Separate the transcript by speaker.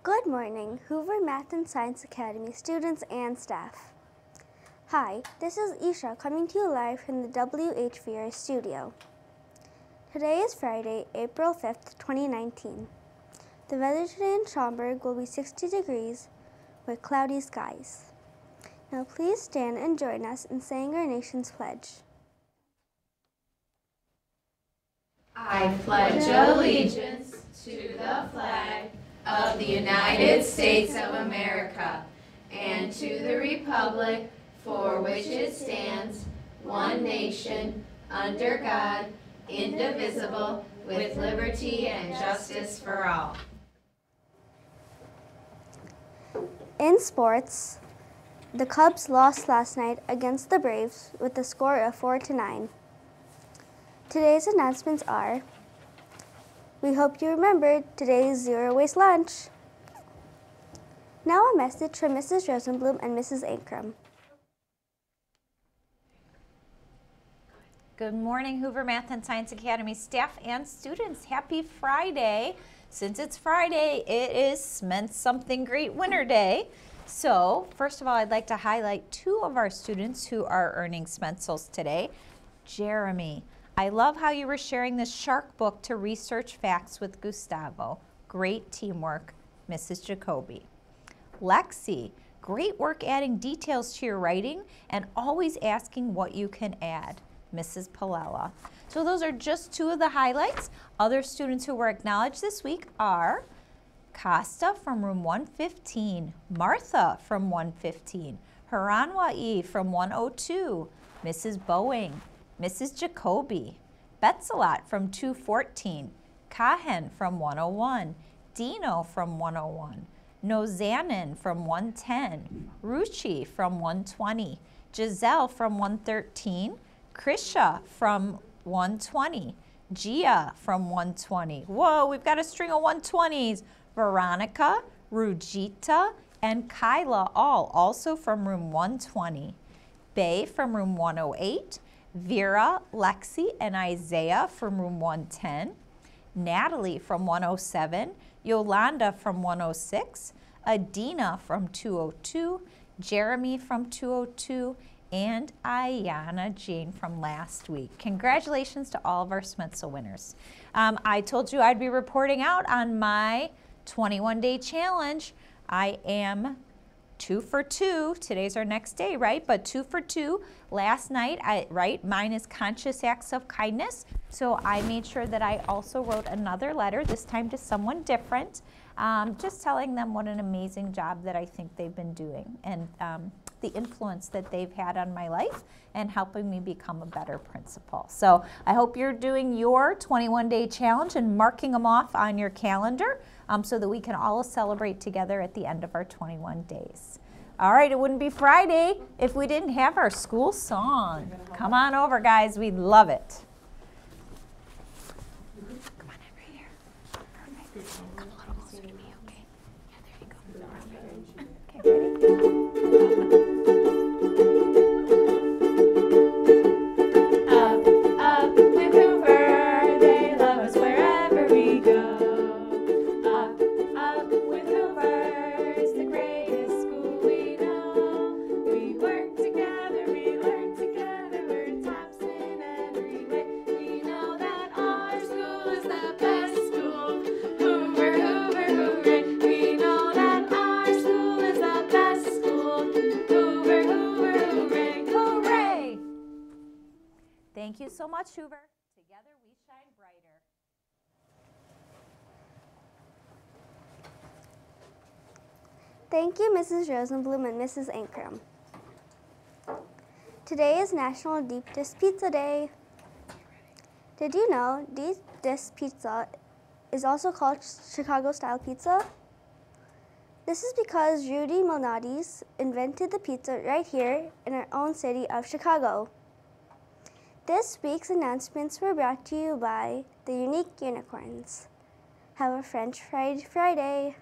Speaker 1: Good morning, Hoover Math and Science Academy students and staff. Hi, this is Isha coming to you live from the WHVR studio. Today is Friday, April 5th, 2019. The weather today in Schaumburg will be 60 degrees with cloudy skies. Now please stand and join us in saying our nation's pledge.
Speaker 2: I pledge allegiance to the flag of the United States of America and to the republic for which it stands, one nation, under God, indivisible, with liberty and justice for all.
Speaker 1: In sports, the Cubs lost last night against the Braves with a score of 4-9. Today's announcements are: we hope you remembered today's zero-waste lunch. Now a message from Mrs. Rosenblum and Mrs. Ankrum.
Speaker 3: Good morning, Hoover Math and Science Academy staff and students. Happy Friday. Since it's Friday, it is meant something great winter day. So first of all, I'd like to highlight two of our students who are earning Spencels today. Jeremy, I love how you were sharing this shark book to research facts with Gustavo. Great teamwork, Mrs. Jacoby. Lexi, great work adding details to your writing and always asking what you can add, Mrs. Palella. So those are just two of the highlights. Other students who were acknowledged this week are Costa from room 115, Martha from 115, Haranwai from 102, Mrs. Boeing, Mrs. Jacoby, Betzelot from 214, Kahen from 101, Dino from 101, Nozanin from 110, Ruchi from 120, Giselle from 113, Krisha from 120, Gia from 120. Whoa, we've got a string of 120s. Veronica, Rujita, and Kyla all also from room 120. Bay from room 108, Vera, Lexi, and Isaiah from room 110, Natalie from 107, Yolanda from 106, Adina from 202, Jeremy from 202, and Ayana Jane from last week. Congratulations to all of our Spencel winners. I told you I'd be reporting out on my 21-day challenge. I am 2 for 2. Today's our next day, right? But 2 for 2. Last night, mine is conscious acts of kindness. So I made sure that I also wrote another letter, this time to someone different, just telling them what an amazing job that I think they've been doing and the influence that they've had on my life and helping me become a better principal. So I hope you're doing your 21-day challenge and marking them off on your calendar so that we can all celebrate together at the end of our 21 days. All right, it wouldn't be Friday if we didn't have our school song. Come on over, guys. We'd love it. Come on over here. Perfect. Come a little closer to me, okay? Yeah, there you go. Okay, ready? Up with Hoover, they love us wherever we go. Up with Hoover, it's the greatest school we know. We work together, we learn together, we're tops in every way. We know that our school is the best school. Hoover, Hoover, hooray. We know that our school is the best school. Hoover, Hoover, hooray, hooray. Thank you so much, Hoover. Together we shine brighter.
Speaker 1: Thank you, Mrs. Rosenblum and Mrs. Ankrum. Today is National Deep Dish Pizza Day. Did you know deep dish pizza is also called Chicago-style pizza? This is because Rudy Malnati's invented the pizza right here in our own city of Chicago. This week's announcements were brought to you by the Unique Unicorns. Have a French Friday.